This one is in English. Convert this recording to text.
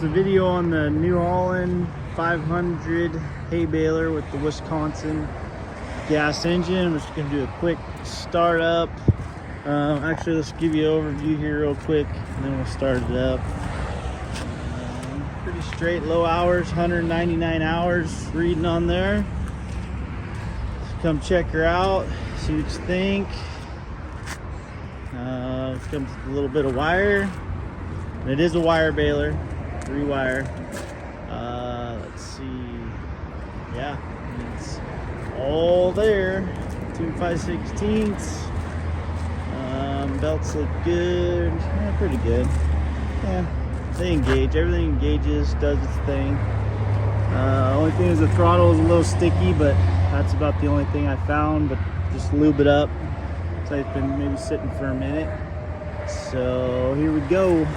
a video on the New Holland 500 hay baler with the Wisconsin gas engine. I'm just going to do a quick startup. Actually, let's give you an overview here real quick, and then we'll start it up. Pretty straight, low hours, 199 hours reading on there. So come check her out, see what you think. It comes with a little bit of wire. And it is a wire baler, rewire. Let's see. Yeah, it's all there. 2 5/16. Belts look good. Yeah, pretty good. Yeah, they engage. Everything engages, does its thing. Only thing is the throttle is a little sticky, but that's about the only thing I found. But just lube it up. So it's been maybe sitting for a minute. So here we go.